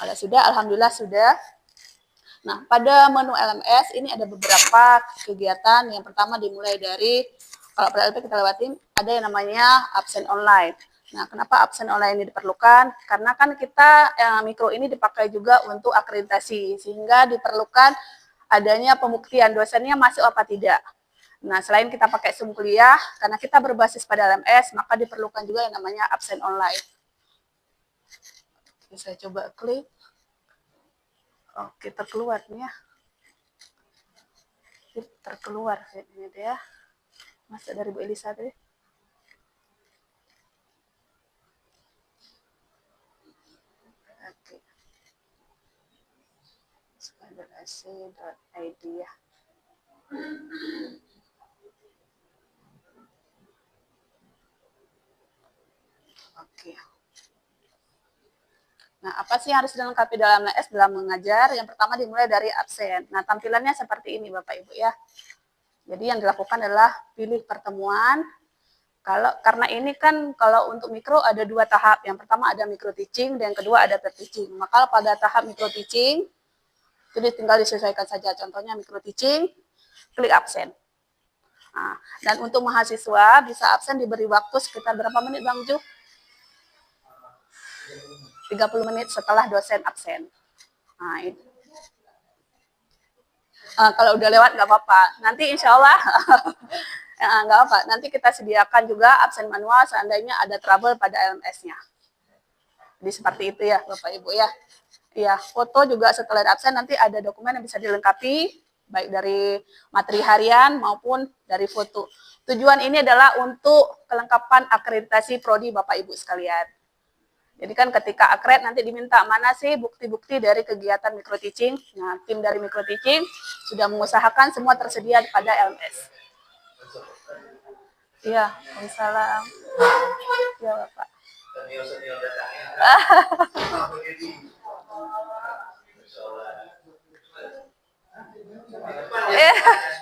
Kalau sudah, alhamdulillah sudah. Nah, pada menu LMS ini ada beberapa kegiatan. Yang pertama dimulai dari, kalau pada LP kita lewatin, ada yang namanya absen online. Nah, kenapa absen online ini diperlukan? Karena kan kita mikro ini dipakai juga untuk akreditasi, sehingga diperlukan adanya pembuktian dosennya masuk apa tidak. Nah, selain kita pakai Zoom kuliah, karena kita berbasis pada LMS, maka diperlukan juga yang namanya absen online. Oke, saya coba klik. Oke, terkeluar nih ya. Terkeluar ini dia. Masuk dari Bu Elisa tadi. Oke. Sekolah.ac.id ya. Oke. Nah, apa sih yang harus dilengkapi dalam LMS dalam mengajar? Yang pertama dimulai dari absen. Nah, tampilannya seperti ini Bapak Ibu ya. Jadi yang dilakukan adalah pilih pertemuan. Karena ini kan kalau untuk mikro ada 2 tahap. Yang pertama ada micro teaching dan yang kedua ada peer teaching. Maka pada tahap micro teaching jadi tinggal disesuaikan saja. Contohnya micro teaching, klik absen. Nah, dan untuk mahasiswa bisa absen diberi waktu sekitar berapa menit Bang Ju? 30 menit setelah dosen absen. Nah, ini. Kalau udah lewat nggak apa-apa. Nanti insya Allah nggak apa. Nanti kita sediakan juga absen manual seandainya ada trouble pada LMS-nya. Jadi seperti itu ya Bapak Ibu ya. Iya, foto juga setelah absen nanti ada dokumen yang bisa dilengkapi baik dari materi harian maupun dari foto. Tujuan ini adalah untuk kelengkapan akreditasi prodi Bapak Ibu sekalian. Jadi kan ketika akred nanti diminta mana sih bukti-bukti dari kegiatan micro teaching. Nah, tim dari micro teaching sudah mengusahakan semua tersedia pada LMS. Iya, Waalaikumsalam. Iya, Bapak.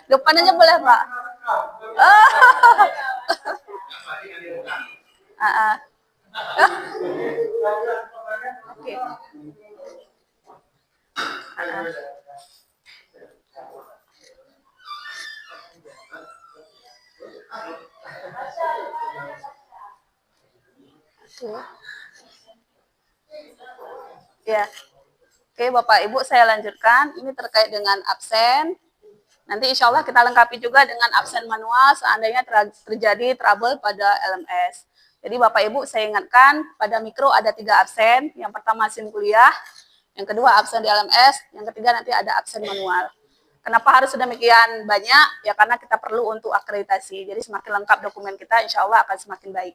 Depan aja boleh, Pak. Oke. Ya. Oke, Bapak Ibu, saya lanjutkan. Ini terkait dengan absen. Nanti insya Allah kita lengkapi juga dengan absen manual seandainya terjadi trouble pada LMS. Jadi Bapak Ibu, saya ingatkan pada mikro ada 3 absen. Yang pertama SIM kuliah, yang kedua absen di LMS, yang ketiga nanti ada absen manual. Kenapa harus sedemikian banyak? Ya karena kita perlu untuk akreditasi. Jadi semakin lengkap dokumen kita, insya Allah akan semakin baik.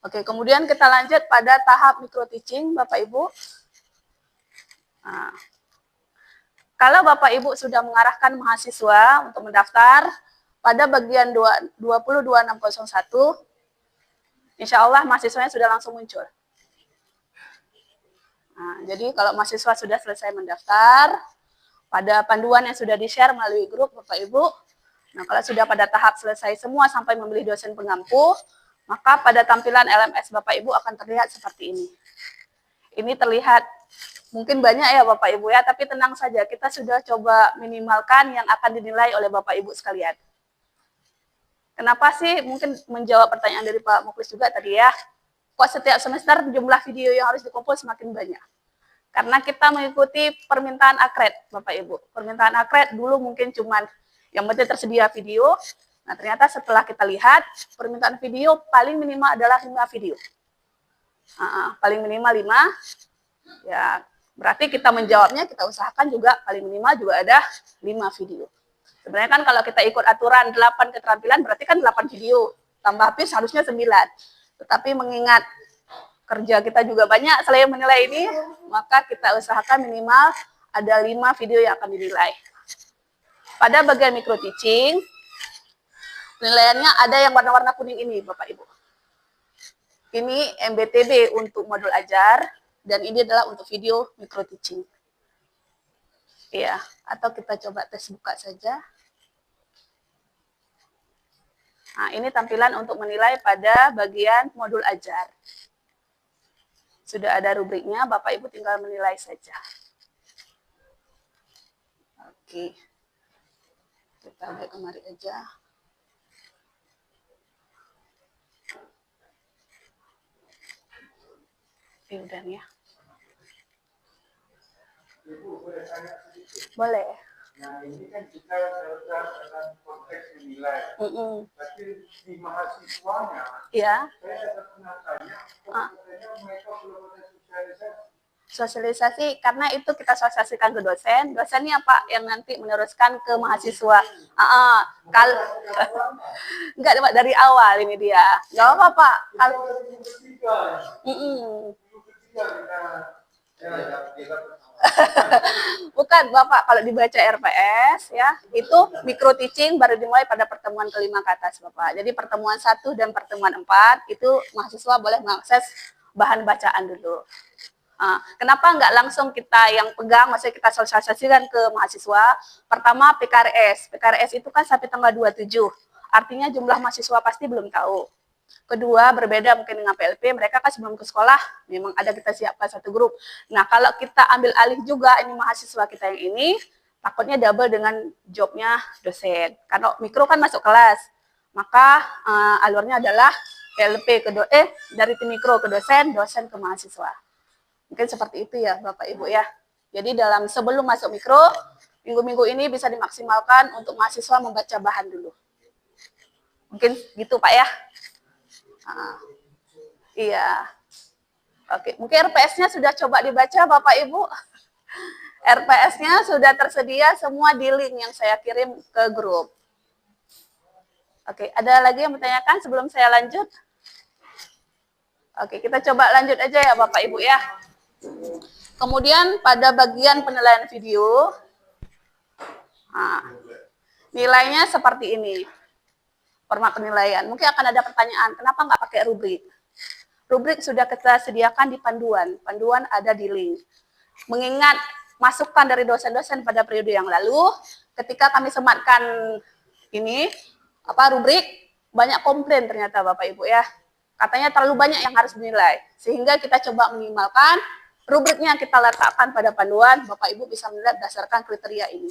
Oke, kemudian kita lanjut pada tahap micro teaching, Bapak Ibu. Nah, kalau Bapak Ibu sudah mengarahkan mahasiswa untuk mendaftar pada bagian 202601, insya Allah mahasiswanya sudah langsung muncul. Nah, jadi kalau mahasiswa sudah selesai mendaftar, pada panduan yang sudah di-share melalui grup Bapak Ibu, nah kalau sudah pada tahap selesai semua sampai memilih dosen pengampu, maka pada tampilan LMS Bapak Ibu akan terlihat seperti ini. Ini terlihat mungkin banyak ya Bapak Ibu ya, tapi tenang saja, kita sudah coba minimalkan yang akan dinilai oleh Bapak Ibu sekalian. Kenapa sih? Mungkin menjawab pertanyaan dari Pak Muklis juga tadi ya, kok setiap semester jumlah video yang harus dikumpul semakin banyak? Karena kita mengikuti permintaan akred, Bapak Ibu. Permintaan akred dulu mungkin cuma yang penting tersedia video. Nah, ternyata setelah kita lihat, permintaan video paling minimal adalah 5 video. Paling minimal 5. Ya, berarti kita menjawabnya, kita usahakan juga paling minimal juga ada 5 video. Sebenarnya kan kalau kita ikut aturan 8 keterampilan, berarti kan 8 video. Tambah habis harusnya 9. Tetapi mengingat kerja kita juga banyak selain menilai ini, maka kita usahakan minimal ada 5 video yang akan dinilai. Pada bagian micro teaching, penilaiannya ada yang warna-warna kuning ini, Bapak Ibu. Ini MBTB untuk modul ajar, dan ini adalah untuk video micro teaching. Iya, atau kita coba tes buka saja. Nah, ini tampilan untuk menilai pada bagian modul ajar. Sudah ada rubriknya, Bapak Ibu tinggal menilai saja. Oke. Kita lihat kemari aja. Udah nih ya. Ibu, boleh tanya sedikit? Boleh. Nah, ini kan kita dalam konteks menilai. Tapi di mahasiswanya, ya. Saya pernah tanya, katanya mereka belum ada sosialisasi. Sosialisasi karena itu kita sosialisasikan ke dosen, dosennya Pak yang nanti meneruskan ke mahasiswa. Kalau enggak dari awal ini dia, nggak apa Pak. Kalau bukan Bapak, kalau dibaca RPS ya itu micro teaching baru dimulai pada pertemuan kelima ke atas Bapak. Jadi pertemuan 1 dan pertemuan 4 itu mahasiswa boleh mengakses bahan bacaan dulu. Kenapa nggak langsung kita yang pegang, maksudnya kita sosialisasikan ke mahasiswa? Pertama PKRS. PKRS itu kan sampai tanggal 27. Artinya jumlah mahasiswa pasti belum tahu. Kedua, berbeda mungkin dengan PLP, mereka kan sebelum ke sekolah, memang ada kita siapkan satu grup. Nah, kalau kita ambil alih juga ini mahasiswa kita yang ini, takutnya double dengan jobnya dosen. Karena mikro kan masuk kelas, maka alurnya adalah PLP ke dari tim mikro ke dosen, dosen ke mahasiswa. Mungkin seperti itu ya Bapak Ibu ya. Jadi dalam sebelum masuk mikro, minggu-minggu ini bisa dimaksimalkan untuk mahasiswa membaca bahan dulu. Mungkin gitu Pak ya. Iya. Oke, mungkin RPS-nya sudah coba dibaca Bapak Ibu. RPS-nya sudah tersedia semua di link yang saya kirim ke grup. Oke, ada lagi yang bertanyakan sebelum saya lanjut? Oke, kita coba lanjut aja ya Bapak Ibu ya. Kemudian pada bagian penilaian video, nilainya seperti ini. Format penilaian. Mungkin akan ada pertanyaan, kenapa nggak pakai rubrik? Rubrik sudah kita sediakan di panduan. Panduan ada di link. Mengingat masukan dari dosen-dosen pada periode yang lalu, ketika kami sematkan ini, rubrik, banyak komplain ternyata Bapak Ibu ya. Katanya terlalu banyak yang harus dinilai. Sehingga kita coba minimalkan, rubriknya kita letakkan pada panduan, Bapak Ibu bisa melihat berdasarkan kriteria ini.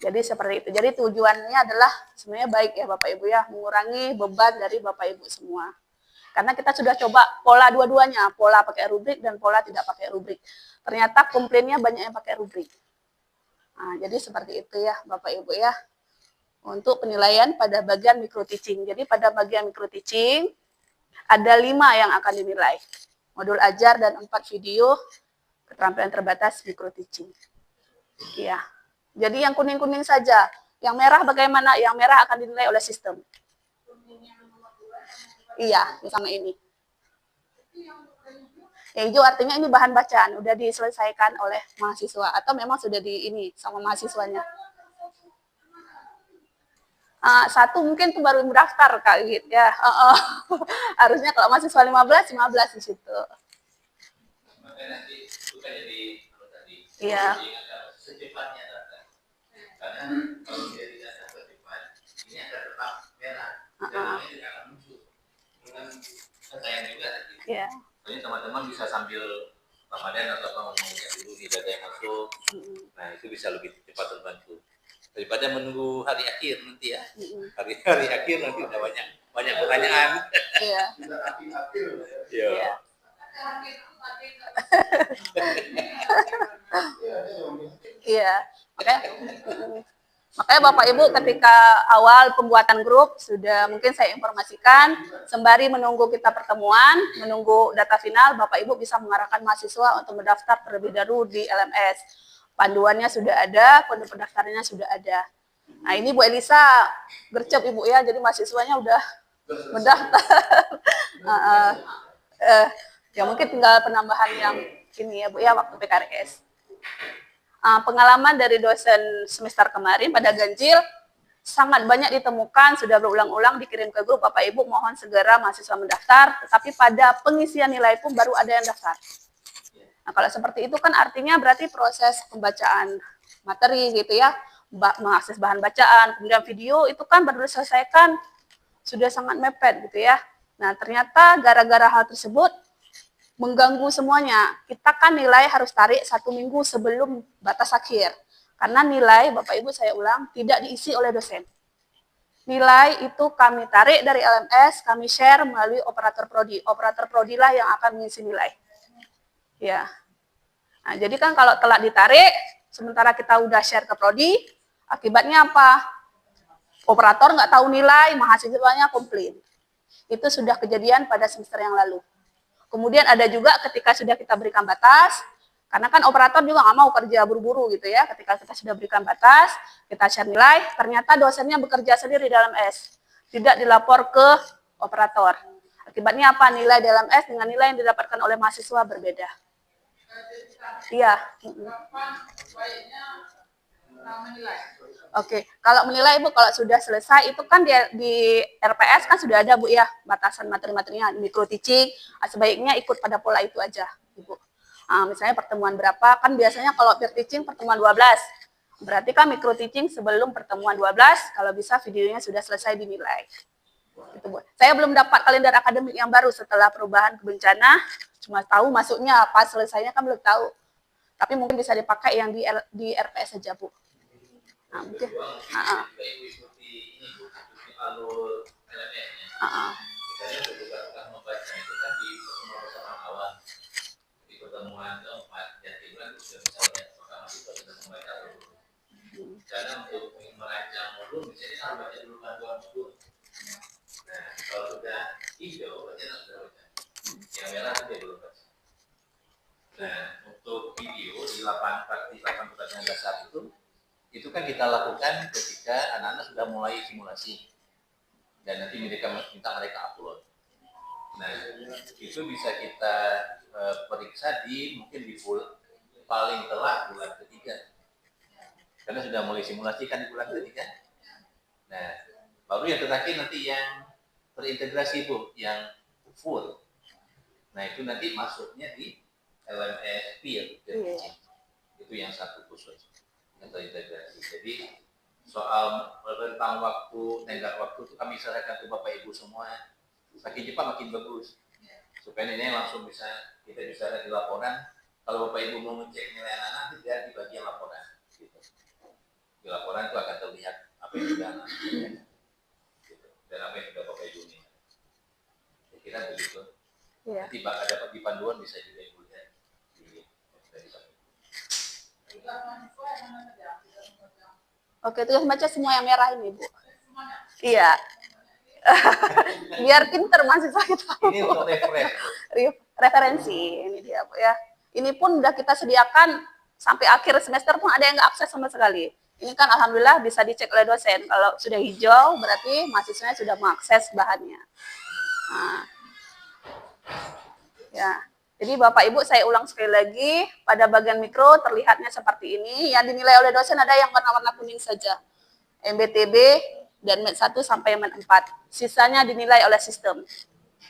Jadi seperti itu. Jadi tujuannya adalah sebenarnya baik ya Bapak Ibu ya, mengurangi beban dari Bapak Ibu semua. Karena kita sudah coba pola dua-duanya, pola pakai rubrik dan pola tidak pakai rubrik. Ternyata komplainnya banyak yang pakai rubrik. Jadi seperti itu ya Bapak Ibu ya. Untuk penilaian pada bagian micro teaching. Jadi pada bagian micro teaching ada 5 yang akan dinilai. Modul ajar dan 4 video keterampilan terbatas micro teaching. Iya. Jadi yang kuning-kuning saja. Yang merah bagaimana? Yang merah akan dinilai oleh sistem. Iya, sama ini. Yang hijau artinya ini bahan bacaan, udah diselesaikan oleh mahasiswa atau memang sudah di ini sama mahasiswanya. Satu mungkin tuh baru mendaftar Kak gitu ya. Harusnya kalau mahasiswa 15 di situ. Iya. Karena kalau dia tidak dapat cepat, ini akan tetap merah. Dan ini akan muncul. Dengan sayang juga tadi. Iya. Jadi teman-teman bisa sambil Ramadan atau apa ngomongnya dulu di data yang masuk. Nah itu bisa lebih cepat terbantu daripada menunggu hari akhir nanti ya. Hari akhir nanti udah banyak pertanyaan. Iya. Iya. Iya. Makanya Bapak Ibu ketika awal pembuatan grup sudah mungkin saya informasikan sembari menunggu kita pertemuan, menunggu data final, Bapak Ibu bisa mengarahkan mahasiswa untuk mendaftar terlebih dahulu di LMS. Panduannya sudah ada, kode pendaftarannya sudah ada. Nah ini Bu Elisa gercep Ibu ya, jadi mahasiswanya udah mendaftar. Ya mungkin tinggal penambahan yang ini ya Bu ya waktu PKRS. Pengalaman dari dosen semester kemarin pada ganjil sangat banyak ditemukan, sudah berulang-ulang dikirim ke grup, Bapak Ibu mohon segera mahasiswa mendaftar, tetapi pada pengisian nilai pun baru ada yang daftar. Nah kalau seperti itu kan artinya berarti proses pembacaan materi gitu ya, mengakses bahan bacaan, kemudian video itu kan baru diselesaikan, sudah sangat mepet gitu ya. Nah ternyata gara-gara hal tersebut mengganggu semuanya. Kita kan nilai harus tarik 1 minggu sebelum batas akhir. Karena nilai, Bapak Ibu saya ulang, tidak diisi oleh dosen. Nilai itu kami tarik dari LMS, kami share melalui operator prodi. Operator prodi lah yang akan mengisi nilai. Ya. Nah, jadi kan kalau telat ditarik, sementara kita udah share ke prodi, akibatnya apa? Operator nggak tahu nilai, mahasiswanya komplain. Itu sudah kejadian pada semester yang lalu. Kemudian ada juga ketika sudah kita berikan batas, karena kan operator juga nggak mau kerja buru-buru gitu ya. Ketika kita sudah berikan batas, kita share nilai, ternyata dosennya bekerja sendiri dalam S. Tidak dilapor ke operator. Akibatnya apa? Nilai dalam S dengan nilai yang didapatkan oleh mahasiswa berbeda. Iya. Oke, kalau menilai Bu, kalau sudah selesai itu kan di RPS kan sudah ada Bu ya, batasan materi-materinya, micro teaching, sebaiknya ikut pada pola itu aja, Ibu. Misalnya pertemuan berapa, kan biasanya kalau peer teaching pertemuan 12, berarti kan micro teaching sebelum pertemuan 12, kalau bisa videonya sudah selesai dinilai. Gitu, Bu. Saya belum dapat kalender akademik yang baru setelah perubahan kebencana, cuma tahu masuknya apa, selesainya kan belum tahu. Tapi mungkin bisa dipakai yang di RPS saja, Bu. Nah, mungkin. Ikuti ini Bu, ikuti alur LMS-nya. Misalnya ketika kita membaca itu kan di pertemuan awal, di pertemuan keempat, jadi kan sudah misalnya apakah mahasiswa sudah membaca dulu. Karena untuk merancang modul, misalnya harus baca dulu panduan modul. Nah, kalau sudah hijau, berarti harus baca. Yang merah itu dia belum baca. Nah, untuk video di praktik 8 pertanyaan dasar itu kan kita lakukan ketika anak-anak sudah mulai simulasi dan nanti minta mereka upload. Nah, itu bisa kita periksa mungkin di paling telat bulan ketiga, karena sudah mulai simulasi kan di bulan ketiga. Nah, baru yang terakhir nanti yang terintegrasi Bu, yang full. Nah, itu nanti masuknya di LMS peer. Itu yang satu khusus yang terintegrasi. Jadi soal rentang waktu, tenggat waktu itu kami sarankan ke Bapak Ibu semua. Makin cepat makin bagus. Supaya ini langsung kita bisa lihat di laporan. Kalau Bapak Ibu mau ngecek nilai anak-anak, tidak di bagian laporan. Gitu. Di laporan itu akan terlihat apa yang sudah anak gitu. Dan apa yang sudah Bapak Ibu nih. Saya kira begitu. Iya. Nanti dapat di panduan bisa juga Ibu lihat. Oke, tugas baca semua yang merah ini, Bu. Iya. Biar pinter mahasiswa kita. Ini untuk referensi ini dia, Bu ya. Ini pun udah kita sediakan sampai akhir semester pun ada yang nggak akses sama sekali. Ini kan alhamdulillah bisa dicek oleh dosen. Kalau sudah hijau berarti mahasiswanya sudah mengakses bahannya. Nah. Ya. Jadi Bapak Ibu saya ulang sekali lagi, pada bagian mikro terlihatnya seperti ini. Yang dinilai oleh dosen ada yang warna-warna kuning saja. MBTB dan MET 1 sampai MET 4. Sisanya dinilai oleh sistem.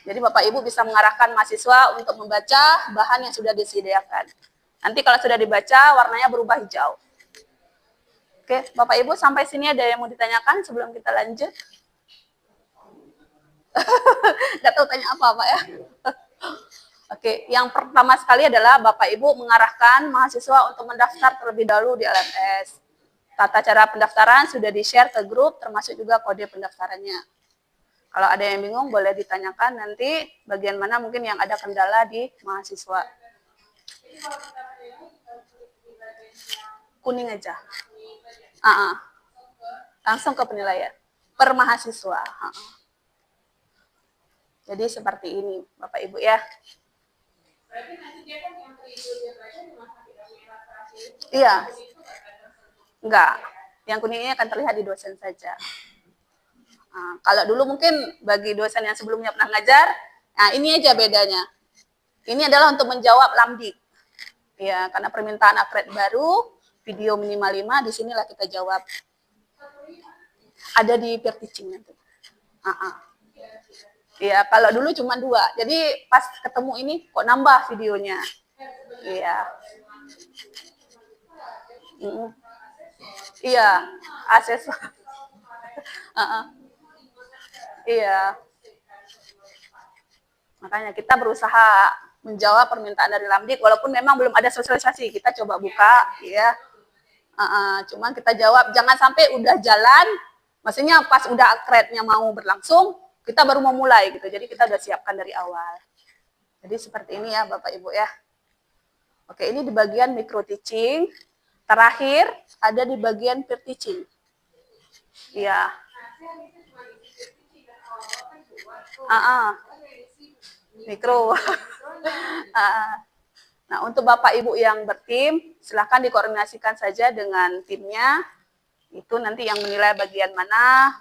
Jadi Bapak Ibu bisa mengarahkan mahasiswa untuk membaca bahan yang sudah disediakan. Nanti kalau sudah dibaca warnanya berubah hijau. Oke, Bapak Ibu sampai sini ada yang mau ditanyakan sebelum kita lanjut? Nggak tahu tanya apa Pak ya? Oke, yang pertama sekali adalah Bapak Ibu mengarahkan mahasiswa untuk mendaftar terlebih dahulu di LMS. Tata cara pendaftaran sudah di-share ke grup, termasuk juga kode pendaftarannya. Kalau ada yang bingung, boleh ditanyakan nanti bagian mana mungkin yang ada kendala di mahasiswa. Kuning aja. Langsung ke penilaian. Per mahasiswa. Jadi seperti ini, Bapak Ibu ya. Berarti nanti dia kan yang terhijau dia baca cuma sampai administrasi itu. Iya. Enggak. Yang kuningnya akan terlihat di dosen saja. Kalau dulu mungkin bagi dosen yang sebelumnya pernah ngajar, nah ini aja bedanya. Ini adalah untuk menjawab lamdik. Ya, karena permintaan akred baru, video minimal 5, disinilah kita jawab. Ada di peer teaching nanti. Iya, kalau dulu cuma 2. Jadi pas ketemu ini kok nambah videonya. Iya. Iya, akses. Iya. Makanya kita berusaha menjawab permintaan dari Lamdik, walaupun memang belum ada sosialisasi, kita coba buka, ya. Cuman kita jawab, jangan sampai udah jalan, maksudnya pas udah akrednya mau berlangsung, kita baru mau mulai gitu. Jadi kita udah siapkan dari awal. Jadi seperti ini ya Bapak Ibu ya. Oke, ini di bagian micro teaching. Terakhir ada di bagian peer teaching. Iya. Mikro. Nah, untuk Bapak Ibu yang bertim, silahkan dikoordinasikan saja dengan timnya. Itu nanti yang menilai bagian mana.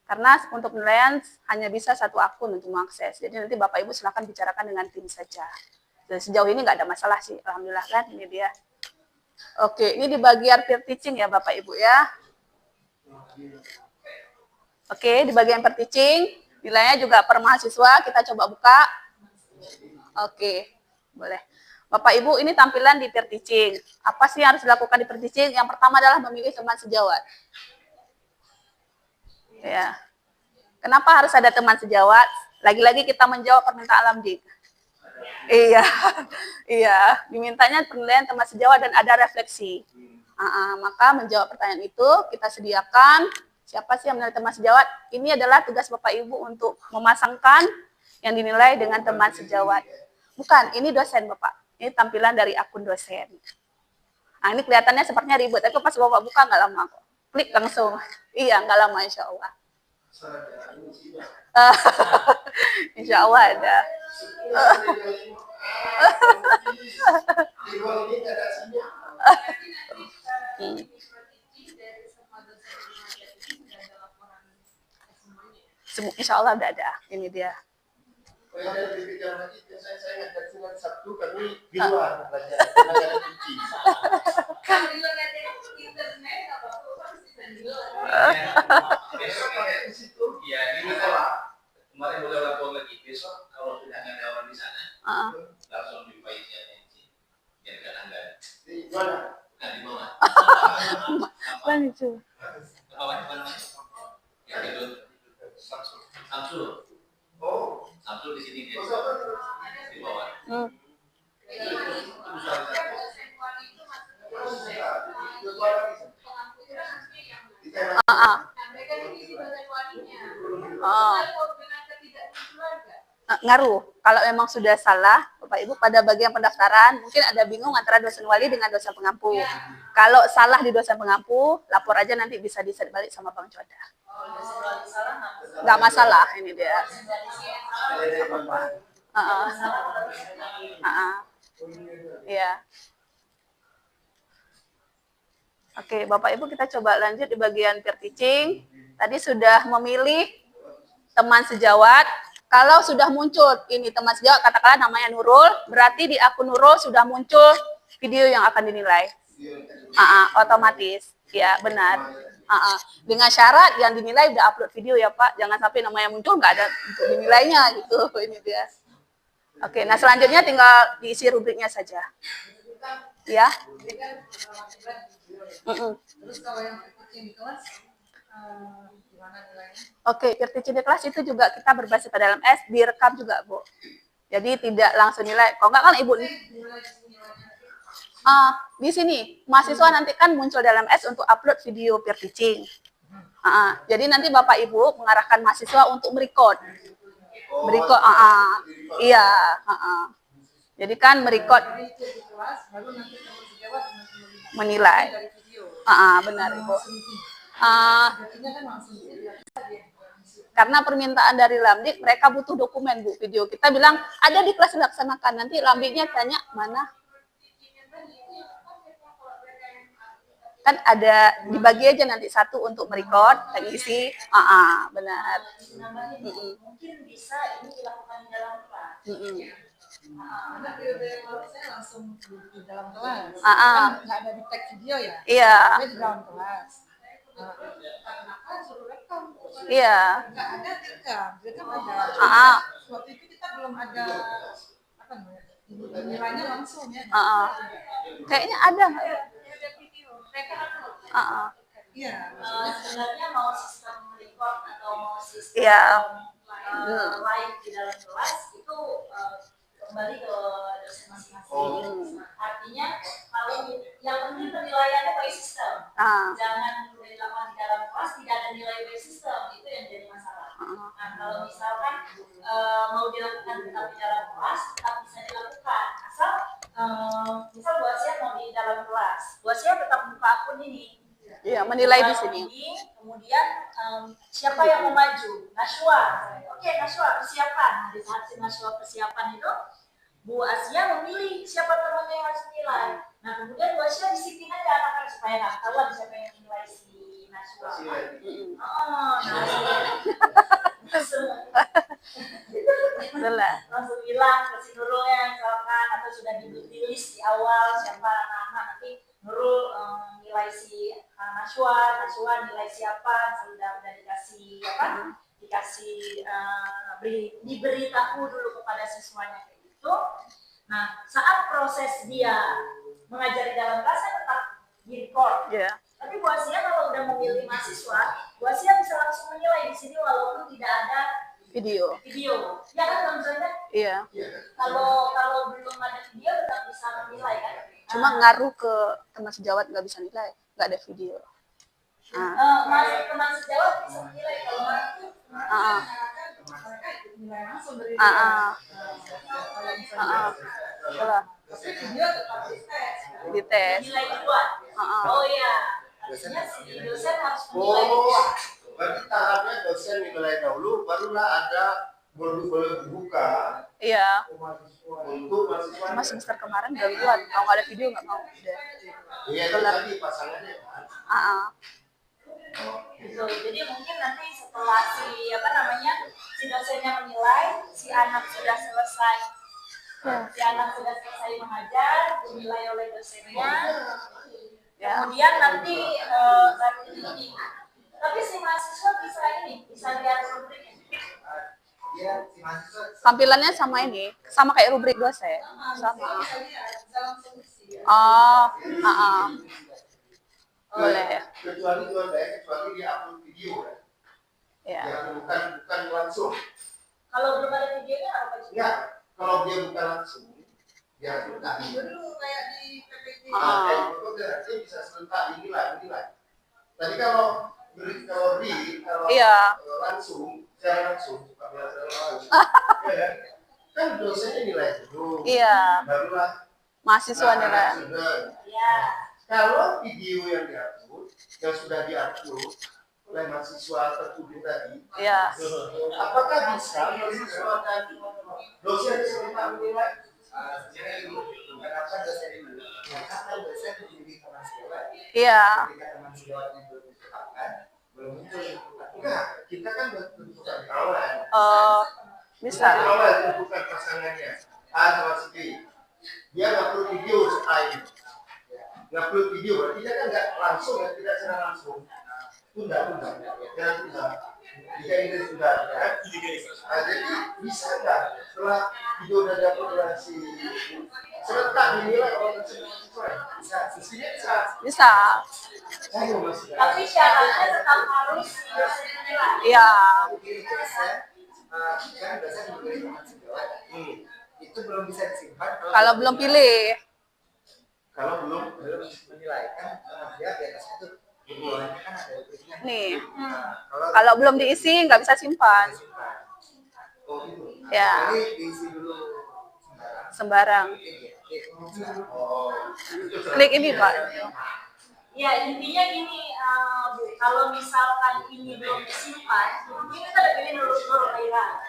Karena untuk penilaian hanya bisa satu akun untuk mengakses. Jadi nanti Bapak Ibu silahkan bicarakan dengan tim saja. Dan sejauh ini nggak ada masalah sih, alhamdulillah kan, ini dia. Oke, ini di bagian peer teaching ya Bapak Ibu ya. Oke, di bagian peer teaching, nilainya juga per mahasiswa, kita coba buka. Oke, boleh. Bapak Ibu, ini tampilan di peer teaching. Apa sih yang harus dilakukan di peer teaching? Yang pertama adalah memilih teman sejawat. Ya. Kenapa harus ada teman sejawat? Lagi-lagi kita menjawab permintaan Lamdik. Iya, iya. Dimintanya penilaian teman sejawat dan ada refleksi. Maka menjawab pertanyaan itu kita sediakan. Siapa sih yang menilai teman sejawat? Ini adalah tugas Bapak Ibu untuk memasangkan yang dinilai dengan teman sejawat. Bukan, ini dosen Bapak. Ini tampilan dari akun dosen. Nah, ini kelihatannya sepertinya ribet, tapi pas Bapak buka nggak lama kok. Klik langsung. Iya, nggak lama insya Allah. Insya Allah ada. Insya Allah udah ada. Ini dia. Sabtu kami di luar belajar. Ya, ini kemarin udah lapor lagi. Besok kalau sudah nggak ada orang di sana, langsung dipaitnya nanti. Biar kan anggaran. Di mana? Bukan di bawah. Bang itu. Apa namanya? Yang itu Samsul. Oh, Samsul di sini dia. Di bawah. Ngaruh. Kalau memang sudah salah, Bapak Ibu pada bagian pendaftaran mungkin ada bingung antara dosen wali dengan dosen pengampu. Kalau salah di dosen pengampu, lapor aja nanti bisa diset balik sama Bang Coda. Nggak masalah, ini dia. Iya. Oke, Bapak Ibu kita coba lanjut di bagian peer teaching. Tadi sudah memilih teman sejawat. Kalau sudah muncul ini teman sejawat, katakanlah namanya Nurul, berarti di akun Nurul sudah muncul video yang akan dinilai. Otomatis, ya benar. Dengan syarat yang dinilai udah upload video ya Pak, jangan sampai namanya muncul nggak ada untuk dinilainya gitu. Ini dia. Oke, nah selanjutnya tinggal diisi rubriknya saja. Ya. Terus kalau yang di kelas gimana nilainya? Oke, peer teaching di kelas itu juga kita berbasis pada LMS, direkam juga, Bu. Jadi tidak langsung nilai. Kalau nggak kan Ibu nih. Di sini, mahasiswa nanti kan muncul di LMS untuk upload video peer teaching. Jadi nanti Bapak Ibu mengarahkan mahasiswa untuk merecord. Merecord, iya. Jadi kan merecord menilai. Benar Ibu. Karena permintaan dari Lamdik, mereka butuh dokumen Bu, video. Kita bilang ada di kelas dilaksanakan. Nanti Lamdiknya tanya mana? Kan ada dibagi aja nanti satu untuk merecord dan isi. Benar. Mungkin bisa ini dilakukan di dalam kelas. Karena periode yang lalu saya langsung di dalam kelas. Ah. Kan nggak ada di tag video ya. Iya. Saya di dalam kelas. Kenapa suruh rekam? Iya. Nggak ada direkam ada. Waktu itu kita belum ada apa namanya nilainya langsung ya. Kayaknya ada nggak ya? Ada video. Mereka Iya. Sebenarnya mau sistem record atau mau sistem Iya. live di dalam kelas itu kembali ke dosen masing-masing. Artinya kalau yang penting penilaiannya by system. Jangan dilakukan di dalam kelas tidak ada nilai by system, itu yang jadi masalah. Nah, kalau misalkan mau dilakukan tetap di dalam kelas, tetap bisa dilakukan. Asal misal Bu Asia mau di dalam kelas, Bu Asia tetap buka akun ini. Iya, menilai di sini. Kemudian siapa yang mau maju? Naswa. Oke, Naswa persiapan. Di saat si Naswa persiapan itu, Bu Asia memilih siapa temannya yang harus menilai. Nah, kemudian Bu Asia disiplin aja anak-anak supaya nggak tahu siapa yang menilai si Naswa. Langsung bilang ke si Nurulnya misalkan, atau sudah ditulis di awal siapa nama, nanti Nurul nilai si Naswa nilai siapa, sudah dikasih diberitahu dulu kepada siswanya kayak gitu. Nah, saat proses dia mengajar di dalam kelas tetap di-record. Tapi Bu Asia kalau udah memilih mahasiswa, Bu Asia bisa langsung menilai di sini walaupun tidak ada video. Ya kan Bang Zoida? Iya. Kalau belum ada video tetap bisa menilai kan? Cuma ngaruh ke teman sejawat nggak bisa nilai, nggak ada video. Teman sejawat bisa menilai kalau mereka nilai langsung dari tapi video tetap Dites. nilai duluan. Oh iya, artinya si dosen harus menilai duluan. Berarti tahapnya dosen nilai dahulu, barulah ada boleh buka. Iya. Untuk mahasiswa. Cuma semester kemarin gangguan, kalau nggak ada video nggak mau. Udah. Iya, itu tadi pasangannya kan. Gitu. Jadi mungkin nanti setelah si dosennya menilai, si anak sudah selesai mengajar, dinilai oleh dosennya. Kemudian nanti ini. Tapi si mahasiswa bisa lihat rubriknya. Tampilannya sama ini, sama kayak rubrik dosen. Sama. Boleh ya. Kecuali dia upload video kan. Ya. Bukan langsung. Kalau belum ada videonya apa juga? Ya, kalau dia bukan langsung, dia bukan. dulu kayak di PPT. Dia bisa serentak inilah. Tadi kalau langsung, secara langsung, kan dosennya nilai dulu. Iya. Barulah Mahasiswa nilai. Iya. Kalau video yang diupload, yang sudah diupload oleh mahasiswa tertuduh tadi, Iya. apakah bisa mahasiswa dan dosen serentak menilai? Kenapa dosen ini? Karena dosen menjadi teman sejawat. Iya. Ketika teman sejawatnya belum ditetapkan, belum muncul. Enggak, kita kan tentukan kawan. Bisa. Kawan tentukan pasangannya. A sama si B. Dia nggak perlu video lain. Nggak perlu video, berarti dia kan nggak langsung, ya, tidak secara langsung. Tunda. Jika ini sudah ada, jadi bisa nggak setelah video udah dapat oleh si serentak dinilai oleh mahasiswa? Bisa. Tapi syaratnya tetap harus dosen menilai. Iya. Kan dosen memilih teman sejawat. Itu belum bisa disimpan Kalau belum pilih. Kalau belum menilai kan dia di atas itu di bawahnya kan ada rubriknya. Nih. Kalau Kalau belum diisi nggak bisa simpan. Ya. Jadi diisi dulu Sembarang. sembarang. Klik ini Pak. Ya intinya gini, Bu, kalau misalkan ini belum disimpan, mungkin kita udah pilih Nurul Laila,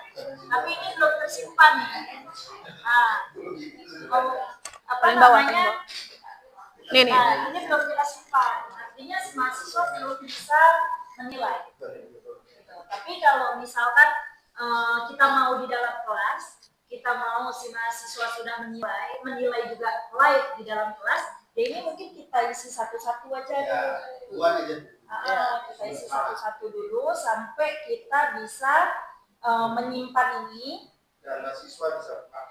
tapi ini belum tersimpan nih. Paling bawah. Nih. Nah, ini belum kita simpan, artinya mahasiswa belum bisa menilai. Tapi kalau misalkan kita mau di dalam kelas, kita mau si mahasiswa sudah menilai juga live di dalam kelas, ya ini mungkin kita isi satu-satu aja dulu. Kita isi satu-satu dulu sampai kita bisa menyimpan ini. dan mahasiswa bisa buka.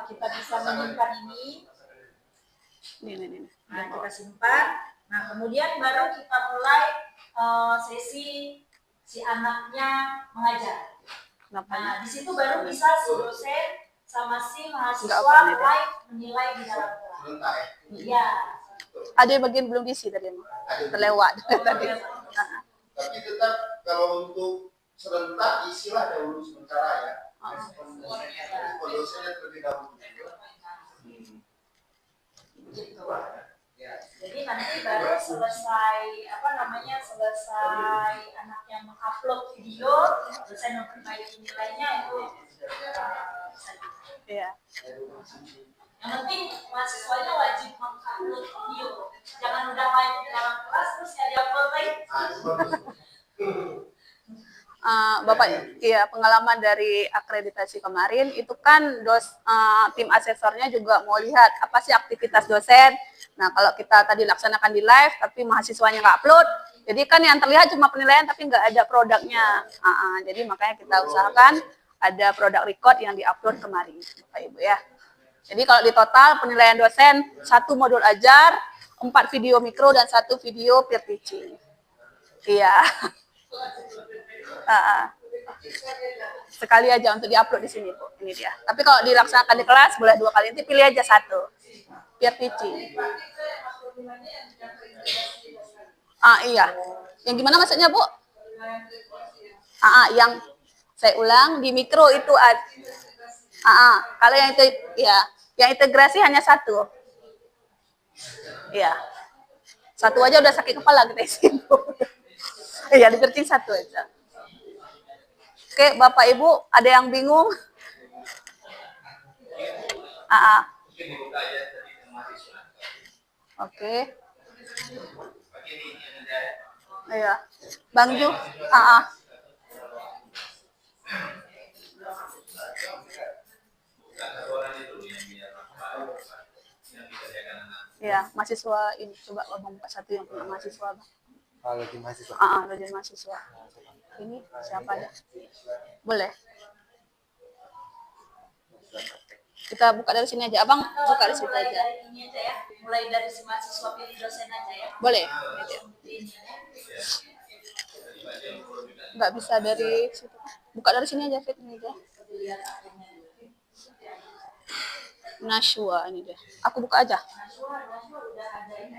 Kita bisa menyimpan ini. Nih. Nah, kita simpan. Nah, kemudian baru kita mulai sesi si anaknya mengajar. Nah, di situ baru bisa si dosen sama si Nggak mahasiswa apa nih, live menilai di dalam kelas. Serentak ya. Iya. Ada yang bagian belum diisi tadi, terlewat tadi. Tapi tetap kalau untuk serentak isilah dahulu sementara ya. Dosennya terlebih dahulu. Jadi nanti baru selesai selesai anaknya mengupload video, selesai memperbaiki nilainya itu Iya. yang penting mahasiswanya wajib mengupload video. Jangan udah main di dalam kelas terus nggak diupload lagi. Bapak, iya, pengalaman dari akreditasi kemarin itu kan tim asesornya juga mau lihat apa sih aktivitas dosen. Nah, kalau kita tadi laksanakan di live tapi mahasiswanya nggak upload, jadi kan yang terlihat cuma penilaian tapi nggak ada produknya. Jadi makanya kita usahakan ada produk record yang diupload kemarin, Bapak Ibu ya. Jadi kalau di total penilaian dosen 1 modul ajar, 4 video mikro dan 1 video peer teaching. Iya. Sekali aja untuk diupload di sini, Bu. Ini dia. Tapi kalau dilaksanakan di kelas boleh 2 kali. Nanti pilih aja 1. Peer teaching. Iya. Yang gimana maksudnya, Bu? Yang saya ulang di mikro itu kalau yang itu ya, yang integrasi hanya 1. Iya. 1 aja udah sakit kepala kita isi. Iya, di searching 1 aja. Oke, Bapak Ibu, ada yang bingung? Oke. Iya. Bang Ju. Iya, mahasiswa ini coba Abang buka 1 yang punya mahasiswa, Bang. Lagi mahasiswa. Lagi mahasiswa. Ini siapa ya? Boleh. Kita buka dari sini aja. Abang buka dari situ aja. Ini aja ya. Mulai dari si mahasiswa pilih dosen aja ya. Boleh. Nggak bisa dari situ. Buka dari sini aja, Fit. Ini aja. Nashwa ini deh. Aku buka aja. Nashwa udah ada ini.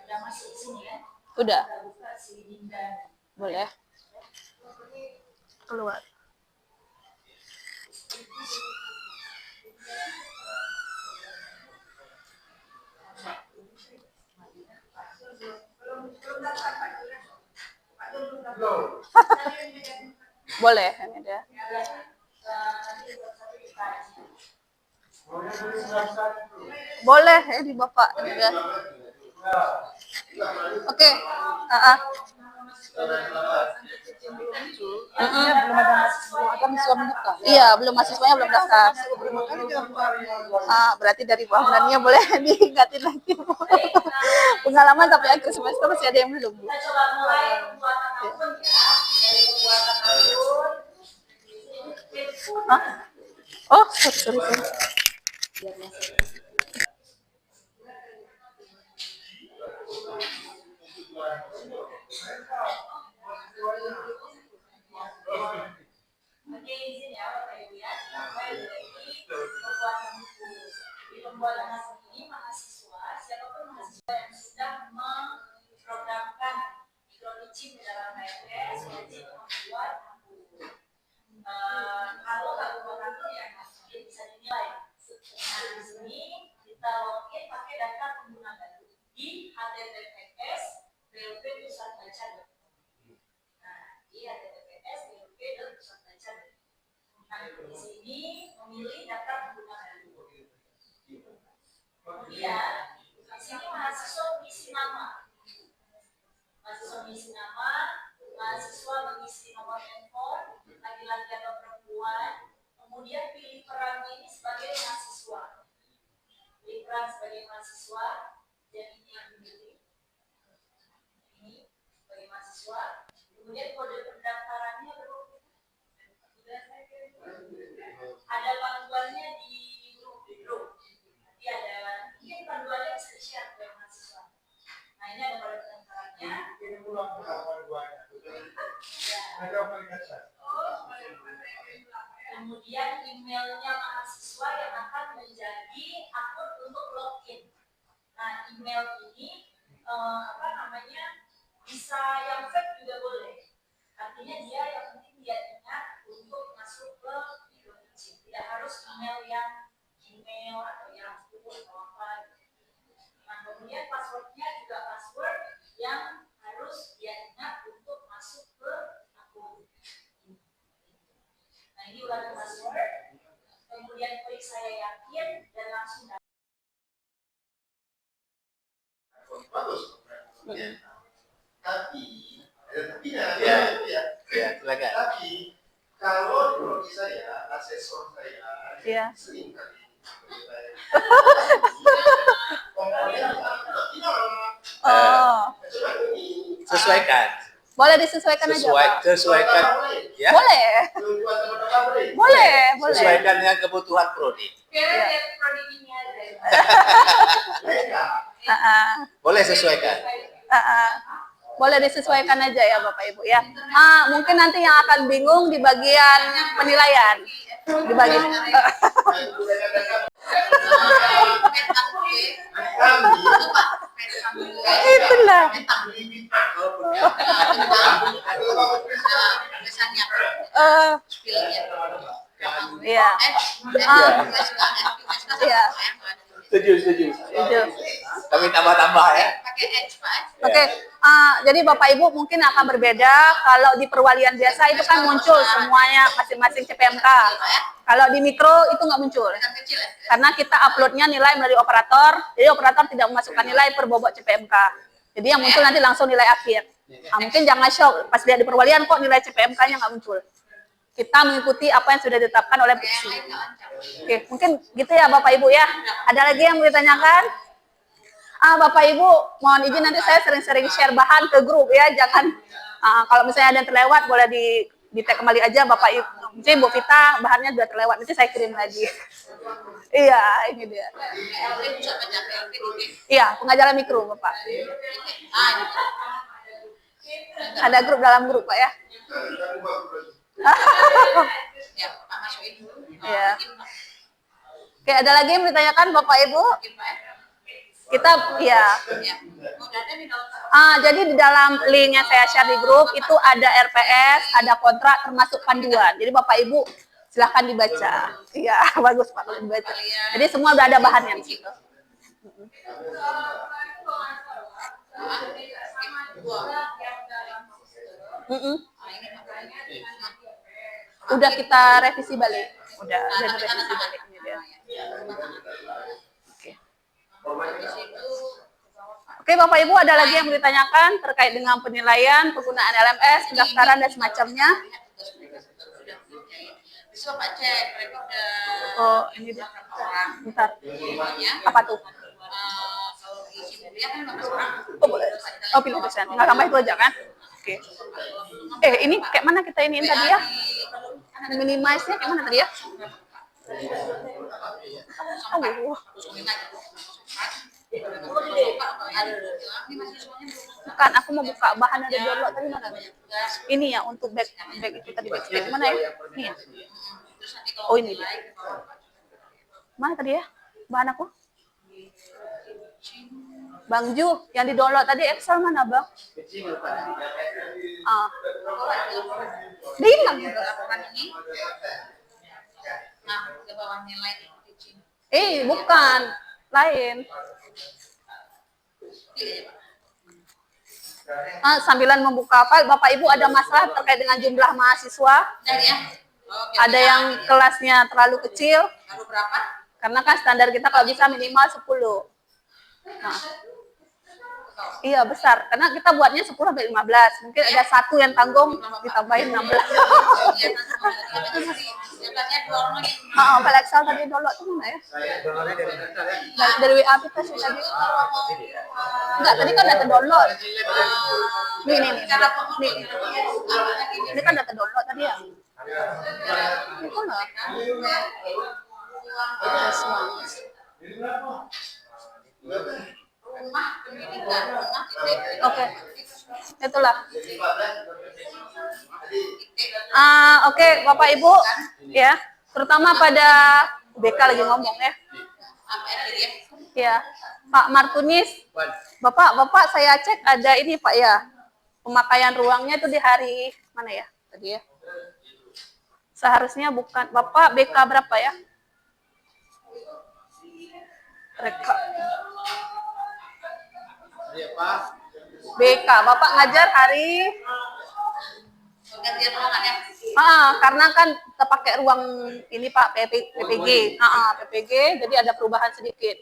Udah masuk sini ya. Udah. Buka si Dinda. Boleh. Keluar. Boleh, ini dia. Boleh, di Bapak. Ini dia. Oke. Iya, belum mahasiswanya belum daftar. Berarti dari bangunannya boleh diingatin lagi. Pengalaman sampai akhir semester masih ada yang belum. Kita coba mulai pembuatan akun ya. Dari pembuatan akun. Oh, sorry. Oke, izin ya Bapak Ibu ya. Mulai dari pembuatan buku. Di pembuatan akun ini mahasiswa, siapapun mahasiswa yang sedang memprogramkan microteaching di dalam HRS wajib membuat akun. Kalau nggak membuat akun ya bisa dinilai. Nah, di sini kita login pakai data pengguna baru di https blp.pusatbaca.com. Nah, di https blp.pusatbaca.com. Nah, di sini memilih data pengguna baru. Kemudian di sini mahasiswa mengisi nama. Mahasiswa mengisi nomor handphone, laki-laki atau perempuan. Kemudian pilih perannya ini sebagai mahasiswa. Pilih peran sebagai mahasiswa. Dan ini yang dipilih. Ini sebagai mahasiswa. Kemudian kode pendaftarannya ada panduannya di grup. Nanti ada mungkin panduannya bisa di-share ke mahasiswa. Nah, ini ada kode pendaftarannya. Kemudian email menjadi akun untuk login. Nah, email ini bisa yang fake juga boleh. Artinya dia yang penting dia ingat untuk masuk ke video izin. Tidak harus email yang Gmail atau yang Google atau apa. Nah, kemudian passwordnya juga password yang harus dia ingat untuk masuk ke akun. Nah, ini ulangi password. Kemudian klik saya yakin dan langsung dapat. Bagus. Tapi ada tapinya. Ya. Ya. Ya, silakan. Tapi kalau menurut saya asesor saya Iya. sering kali komponennya hilang. Oh, Sesuaikan. boleh disesuaikan aja, Pak. Sesuaikan. Ya. Boleh. Boleh, boleh. Sesuaikan dengan kebutuhan prodi. Boleh sesuaikan. Boleh disesuaikan aja ya Bapak Ibu ya. Mungkin nanti yang akan bingung di bagian penilaian. Di bagian itulah. Iya. Iya. Setuju. Kami tambah-tambah ya. Oke, jadi Bapak Ibu mungkin akan berbeda kalau di perwalian biasa itu kan muncul semuanya masing-masing CPMK. Kalau di mikro itu nggak muncul, karena kita uploadnya nilai melalui operator, jadi operator tidak memasukkan nilai per bobot CPMK. Jadi yang muncul nanti langsung nilai akhir. Mungkin jangan shock pas lihat di perwalian kok nilai CPMK-nya nggak muncul. Kita mengikuti apa yang sudah ditetapkan oleh Piksi. Oke, mungkin gitu ya Bapak Ibu ya. Ada lagi yang mau ditanyakan? Bapak Ibu, mohon izin nanti saya sering-sering share bahan ke grup ya. Jangan kalau misalnya ada yang terlewat boleh di tag kembali aja Bapak Ibu. Mungkin Bu Vita bahannya sudah terlewat, nanti saya kirim lagi. Iya, ini dia. Iya, pengajaran mikro Bapak. Ada grup dalam grup Pak ya. Ya. Oke, ada lagi yang ditanyakan Bapak Ibu? Kita ya. Jadi di dalam link yang saya share di grup itu ada RPS, ada kontrak termasuk panduan. Jadi Bapak Ibu silahkan dibaca. Iya, bagus Pak kalau dibaca. Jadi semua udah ada bahannya di situ. Udah kita revisi balik. Udah revisi balik ini dia. Oke, Bapak Ibu ada lagi yang mau ditanyakan terkait dengan penilaian, penggunaan LMS, pendaftaran dan semacamnya? Oh, ini dia. Bentar. Apa tuh? Oh, boleh. Oh, pilih dosen. Tinggal tambah itu aja kan? Oke. Ini kayak mana kita iniin tadi ya? Minimize-nya kayak mana tadi ya? Oh. Bukan, aku mau buka bahan ada download tadi mana? Ini ya untuk back itu tadi backstage mana ya? Ini ya. Oh ini dia. Mana tadi ya? Bahan aku? Bang Ju, yang di download tadi Excel mana Bang? Dihilang. Bukan, lain. Sambilan membuka file, Bapak Ibu ada masalah terkait dengan jumlah mahasiswa? Ada yang kelasnya terlalu kecil? Karena kan standar kita kalau bisa minimal 10. Nah, iya besar, karena kita buatnya 10 sampai 15. Mungkin ada satu yang tanggung ditambahin 16. File Excel tadi download tuh mana ya? Dari WA kita sih tadi. Enggak, tadi kan data download. Nih. Ini kan data download tadi ya. Itu loh. Oke. Itulah. Oke, Bapak Ibu ya, terutama pada BK lagi ngomong ya. Ya, Pak Martunis, Bapak saya cek ada ini Pak ya, pemakaian ruangnya itu di hari mana ya tadi ya? Seharusnya bukan, Bapak BK berapa ya? Reka. BK, Bapak ngajar hari karena kan kita pakai ruang ini Pak PPG, PPG, jadi ada perubahan sedikit.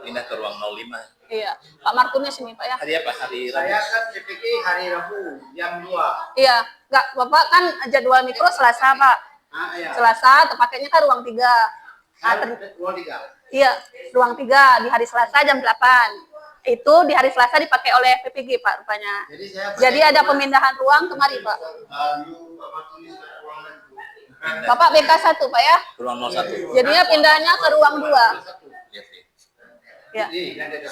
Pindah ke ruang 05. Iya, Pak Martunis ini Pak ya. Hari apa? Hari Saya kan PPG hari Rabu jam 2. Iya, enggak, Bapak kan jadwal mikro Selasa Pak. Iya. Selasa, tepatnya kan ruang 3. Ruang 3. Iya, ruang 3 di hari Selasa jam 8. Itu di hari Selasa dipakai oleh PPG Pak rupanya. Jadi ada pemindahan ruang kemari Pak. Bapak BK 1 Pak ya. ruang 01. Jadinya pindahnya ke ruang 2. Lihat sih. Ya. Ada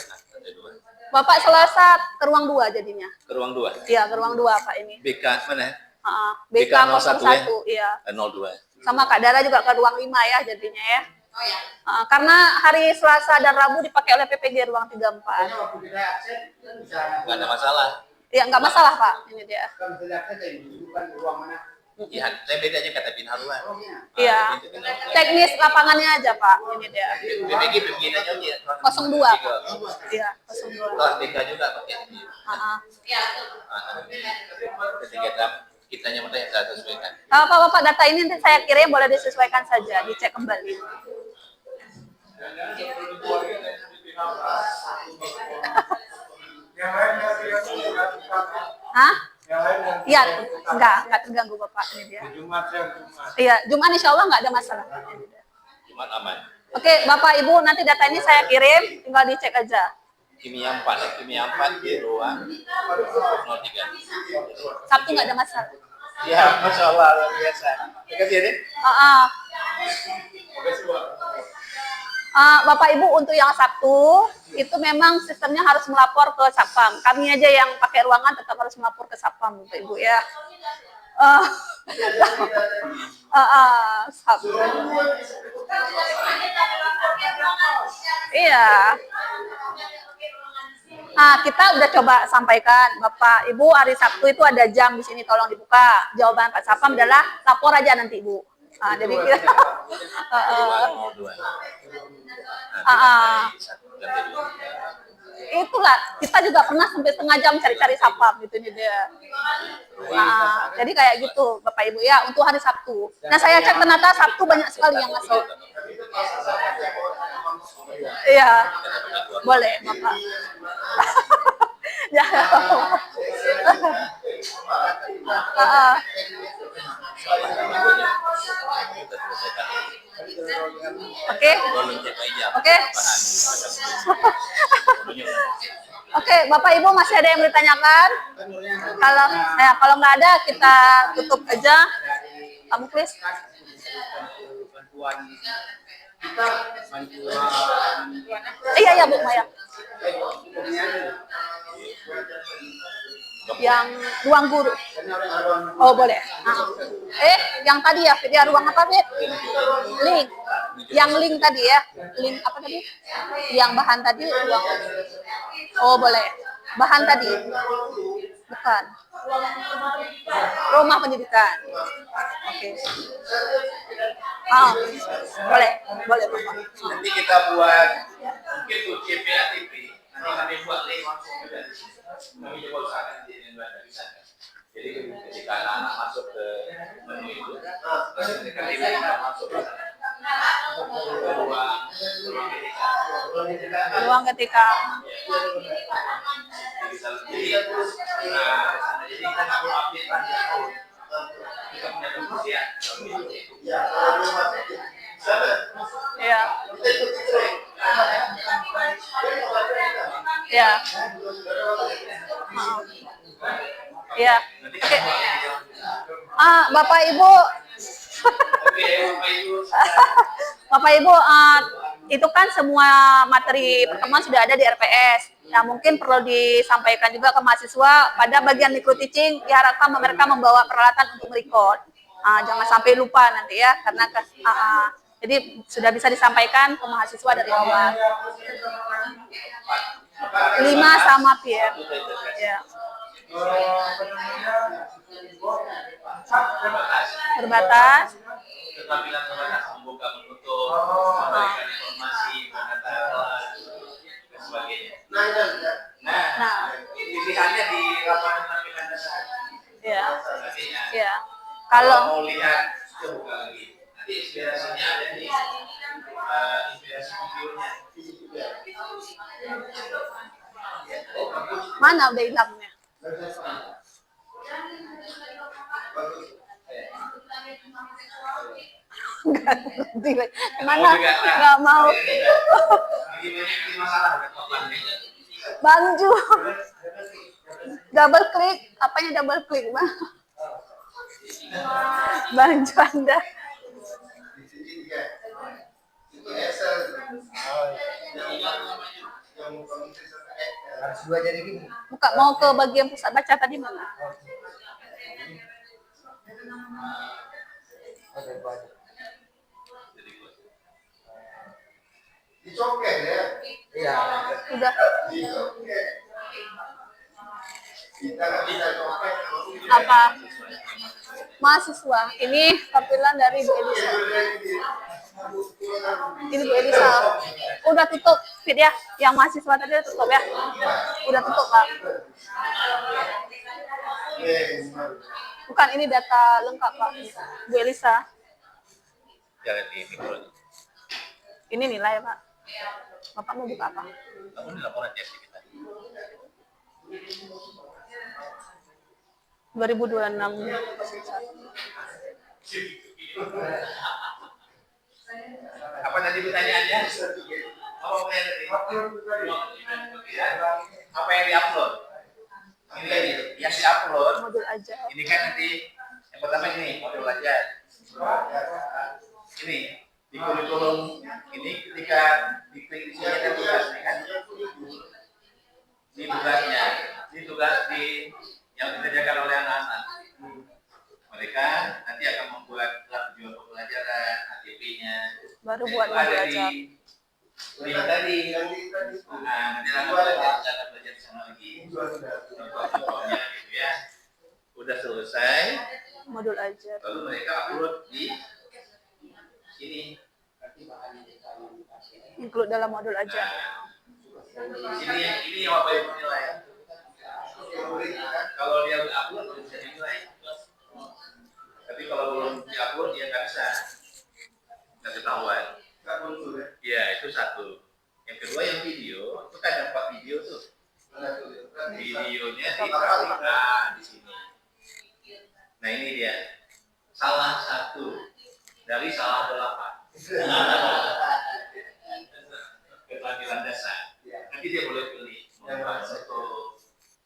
2. Bapak Selasa ke ruang 2 jadinya. Ke ruang 2. Iya, ke ruang 2 Pak ini. BK mana? BK 01 iya. 02. Sama Kak Dara juga ke ruang 5 ya jadinya ya. Oh ya. Karena hari Selasa dan Rabu dipakai oleh PPG ruang 34. Enggak ada masalah. Ya, nggak masalah Pak. Ini dia. Iya, saya beda aja kata pindah ruang. Iya. Teknis lapangannya aja Pak. Ini dia. BPG pembinanya dia. 02 Pak. Iya, 02. Kelas BK juga pakai. Iya. Ketika kitanya mana yang saya sesuaikan. Bapak data ini nanti saya kirim, boleh disesuaikan saja, dicek kembali. Hah? Iya, enggak terganggu Bapak ini dia. Iya, Jumat insya Allah nggak ada masalah. Jumat aman. Oke, Bapak Ibu nanti data ini saya kirim, tinggal dicek aja. Kimia 4 di ruang 03. Sabtu nggak ada masalah. Ya, Masya Allah, luar biasa. Makasih ya, Dek. Bapak Ibu untuk yang Sabtu itu memang sistemnya harus melapor ke Satpam. Kami aja yang pakai ruangan tetap harus melapor ke Satpam, Bapak Ibu ya. Sabtu. Iya. Kita udah coba sampaikan, Bapak Ibu hari Sabtu itu ada jam di sini, tolong dibuka. Jawaban Pak Satpam adalah lapor aja nanti Ibu. Jadi kita itulah kita juga pernah sampai setengah jam cari-cari Satpam gitu nih dia. Jadi kayak gitu Bapak Ibu ya untuk hari Sabtu. Nah saya cek ternyata Sabtu banyak sekali yang masuk. Iya, boleh Bapak. Ya. Oke. Oke. Oke, Bapak Ibu masih ada yang ditanyakan? Kalau nggak ada kita tutup aja. Kamu please. Iya Bu Maya. Yang ruang guru. Oh boleh. Yang tadi ya ruang apa Fit? Link. Yang link tadi ya. Link apa tadi? Yang bahan tadi ruang. Oh boleh. Bahan tadi. Bukan. Rumah pendidikan. Oke. Boleh Bapak. Nanti kita buat mungkin tuh CPATP. Nanti kami buat link langsung juga. Kami coba usahakan di bisa. Jadi ketika anak-anak masuk ke menu itu, ketika mereka masuk ke Ruang ketika. Jadi kita nggak perlu update lagi. Kita punya kemudian. Iya. Iya. Iya. Bapak Ibu. Bapak Ibu, itu kan semua materi pertemuan sudah ada di RPS. Ya mungkin perlu disampaikan juga ke mahasiswa pada bagian micro teaching diharapkan mereka membawa peralatan untuk merecord. Jangan sampai lupa nanti ya, karena Jadi sudah bisa disampaikan ke mahasiswa dari awal. 5 sama PM. Ya. Terbatas. Keterampilan terbatas membuka menutup, memberikan informasi, menata kelas, dan sebagainya. Nah, pilihannya di lapangan penampilan dasar. Ya. Nanti ya. Ya. Kalau Kalau mau lihat, itu buka lagi. Nanti inspirasinya ada di inspirasi videonya. mana udah hilangnya? Nggak ngerti. Mana nggak mau. Ini masalah ada papan. Bang Ju. Double klik, apanya double klik, Bang? Bang Ju Anda. Itu Excel. Harus 2 jari gini. Buka mau ke bagian pusat baca tadi mana? Oke, baik. Dicoket ya. Iya. Udah. Dicoket. Kita nggak bisa coket. Apa? Mahasiswa. Ini tampilan dari Bu Elisa. Ini Bu Elisa. Udah tutup feed ya. Yang mahasiswa tadi udah tutup ya. Udah tutup, Pak. Bukan, ini data lengkap, Pak. Bu Elisa. Jangan di mikro. Ini nilai, Pak. Bapak mau buka apa? Kamu ini laporan di aktivitas. 2026. Apa tadi pertanyaannya? Apa yang tadi? Apa yang diupload? Ini yang diupload. Modul aja. Ini kan nanti yang pertama ini modul aja. Ini di kurikulum ini ketika diklik di sini ada tugasnya kan? Ini tugasnya. Ini tugas yang dikerjakan oleh anak-anak. Mereka nanti akan membuat tujuan pembelajaran, ATP-nya. Baru buat Itu modul ada aja. di tadi. Nah, nanti akan belajar di sana lagi. Contoh-contohnya gitu ya. Udah selesai, Modul aja. lalu mereka upload di sini. Include dalam modul aja. Ini yang Bapak Ibu nilai. Kalau dia udah upload baru bisa dinilai. Tapi kalau belum diupload dia nggak bisa. Nggak ketahuan. Ya itu satu. Yang kedua yang video, itu kan ada 4 video tuh. Videonya diperhatikan di sini. Nah ini dia. Salah satu dari salah 8. Keterampilan dasar. Nanti dia boleh pilih mau foto,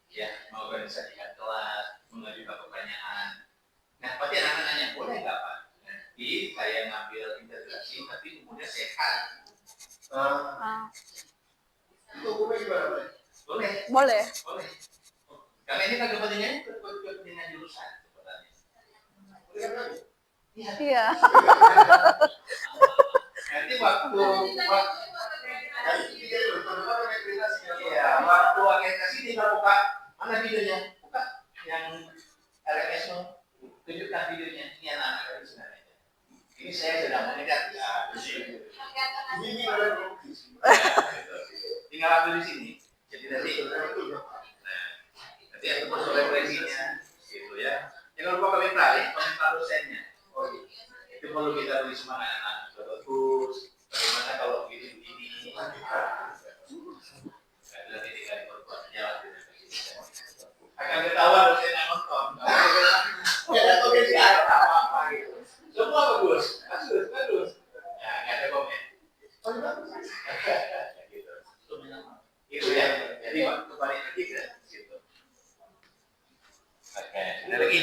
ya, mengorganisasikan kelas, mengajukan pertanyaan. Nah, pasti anak-anak nanya, boleh nggak Pak? Nanti saya ngambil integrasi, tapi kemudian sehat. Ah, Itu hukumnya gimana? Boleh, boleh. boleh. Karena ini kan kepentingannya kepentingan jurusan sebenarnya. Iya. Nanti waktu iya, waktu orientasi dia nggak buka mana videonya, buka yang LMS tunjukkan videonya. Ini anak-anak dari sana. Ini saya sedang mengejar. Tinggal ambil di sini. Jadi nanti, nanti ada masuk referensinya, gitu ya. Jangan lupa komentar dosennya. Itu perlu kita beri semangat anak-anak. Bagus. Bagaimana kalau begini? Nanti tinggal diperbuatnya. Akan ketahuan dosen yang nonton. Ya, ada komen di atas apa-apa gitu. Semua bagus. Bagus. Ya, nggak ada komen. Gitu. Itu ya. Jadi kembali lagi ke situ. Oke, ada lagi.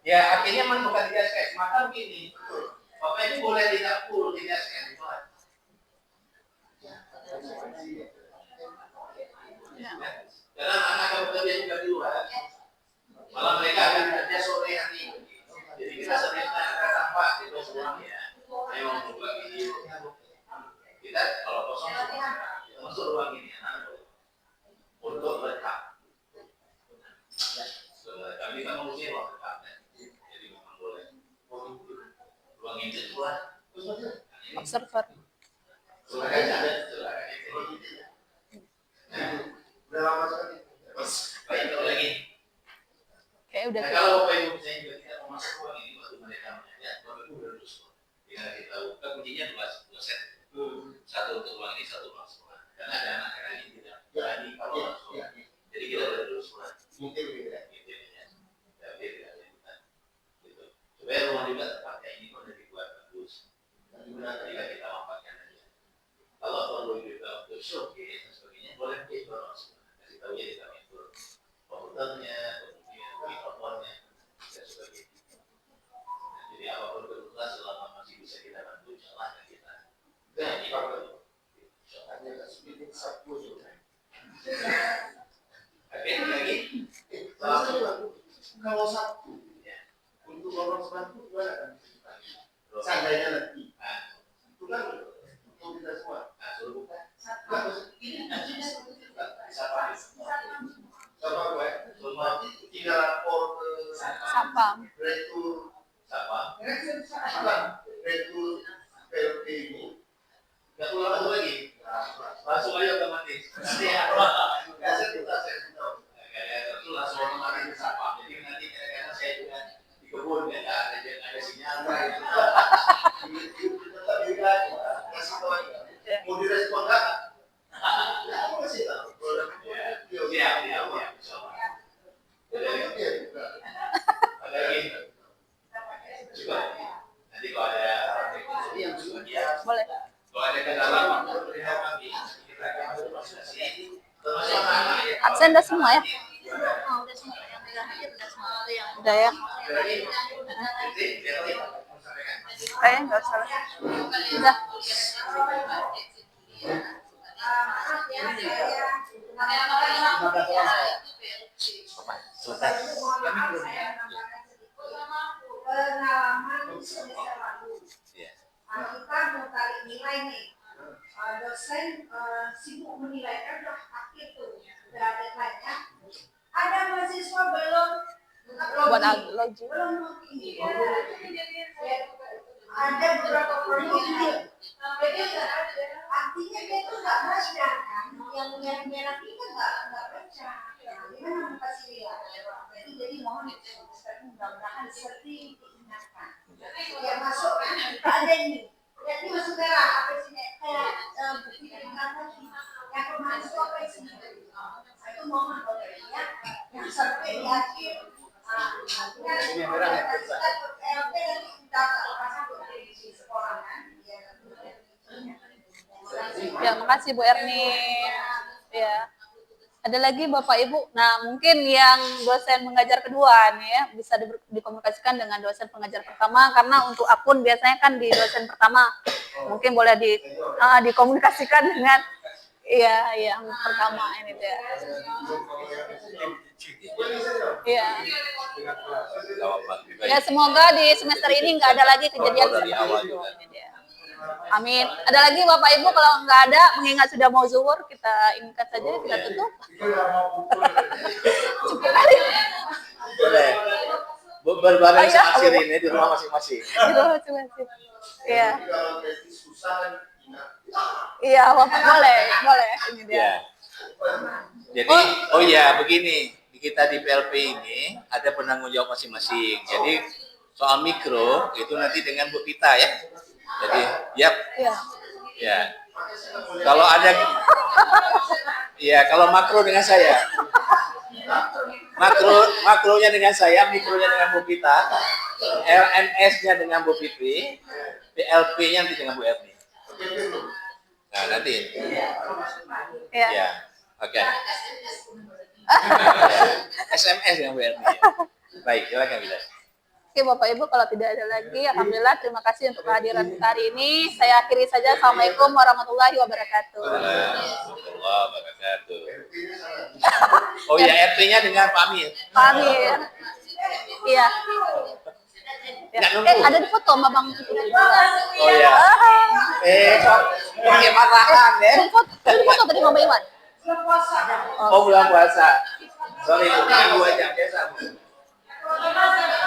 Ya, akhirnya bukan 3 sketch. Maka begini, Bapak ini boleh tidak full 3 sketch itu aja. Karena anak akan bekerja juga di luar. Malah mereka akan kerja sore hari. Jadi kita sering tanpa memang mau buka video. Kita kalau kosong semua, masuk ruang ini untuk rekam. Kami kan menguji ruang rekam, jadi memang boleh. Ruang ini keluar. Observer. Udah lama sekali. Baik, lagi. Kayak udah. Nah, kalau Bapak Ibu saya juga tidak mau masuk ruang ini waktu mereka menyanyi, Bapak Ibu harus tinggal kita buka kuncinya dua set. Satu untuk ruang ini, satu ruang sekolah. Karena ada anak-anak ini tidak berani kalau masuk. Jadi kita boleh dulu sekolah. Mungkin tidak ada gitu. Supaya rumah juga terpakai ini udah dibuat bagus. Dan ketika kita manfaatkan aja. Kalau perlu juga untuk showcase dan sebagainya, boleh kita langsung kasih tahu ya di kami itu komputernya, kemudian mikrofonnya dan sebagainya. Jadi apapun kebutuhan selama masih bisa kita bantu, insyaallah akan kita. Dan ini Hanya tak sedikit sabtu juga. oke lagi. Kalau Sabtu, untuk orang Sabtu gimana kan? Seandainya nanti, itu kan untuk kita semua. Nah, suruh buka. Siapa gue? Nanti tinggal lapor ke Sapam. Direktur Siapa? Direktur PLP ini. Nggak perlu lama lagi. Langsung aja otomatis. Nanti ya. Saya tahu. Itu langsung otomatis disapa. Jadi nanti kadang-kadang saya juga di kebun ya ada sinyal. Tetap juga kasih tahu aja. Mau direspon nggak? Kamu kasih tahu. Siap. Ada lagi. Juga. Nanti kalau ada yang ya. Boleh. Kalau ada kendala, beritahu kami. Kita akan masuk prosesi. Termasuk anak-anak. Absen udah semua ya? Oh, udah semua yang megang aja udah semua itu yang Udah ya? Kayaknya nggak usah lah. Udah. Selesai. Pengalaman semester lalu. Iya. Kita mau tarik nilai nih. Dosen sibuk menilai kan udah akhir tuh, udah deadline-nya. Ada mahasiswa belum Buat lagi. belum login. Ada beberapa program. Jadi artinya dia tuh nggak baca kan, yang merah ini kan nggak baca. Gimana memfasilitasi? Jadi mohon mudah-mudahan seperti diingatkan. Ya masuk kan, kita ada nih. Jadi masuk merah apa sih kayak bukti peringatan tadi. Yang kemarin itu apa isinya? Itu mohon ya, yang sampai di akhir. Ini merah ya. LP dan kita pasang di sekolah kan. Ya, makasih Bu Erni. Ya. Ada lagi Bapak Ibu. Nah, mungkin yang dosen mengajar kedua nih ya bisa dikomunikasikan dengan dosen pengajar pertama karena untuk akun biasanya kan di dosen pertama. Mungkin boleh dikomunikasikan dengan yang pertama ini dia. Iya. Ya, semoga di semester ini nggak ada lagi kejadian seperti itu. Ini dia. Amin. Ada lagi Bapak Ibu, kalau nggak ada, mengingat sudah mau zuhur, kita ingat saja, kita tutup. Cukup kali. Boleh. Berbareng akhir ini di rumah masing-masing. Di rumah masing-masing. Iya. Iya, Bapak boleh. Ini dia. Ya. Jadi, begini. Kita di PLP ini ada penanggung jawab masing-masing. Jadi, soal mikro itu nanti dengan Bu Pita ya. Jadi, Iya. Ya. Kalau ada, kalau makro dengan saya, makronya dengan saya, mikronya dengan Bu Pita, LMS-nya dengan Bu Fitri, PLP-nya nanti dengan Bu Erni. Nah nanti, Iya. oke. SMS dengan Bu Erni. Baik, silakan Bila. Oke Bapak Ibu, kalau tidak ada lagi, alhamdulillah terima kasih untuk kehadiran kita hari ini. Saya akhiri saja. Assalamualaikum warahmatullahi wabarakatuh. Waalaikumsalam wabarakatuh. Oh ya, RT-nya dengan Pak Amir. Pak Amir. Iya. Ya. Ada di foto sama Bang. Oh ya. marah-marahan ya. Sudah foto tadi Mama Iwan. Oh bulan puasa. Sorry, Bu. Ini 2 jam biasa, Bu. Gimana?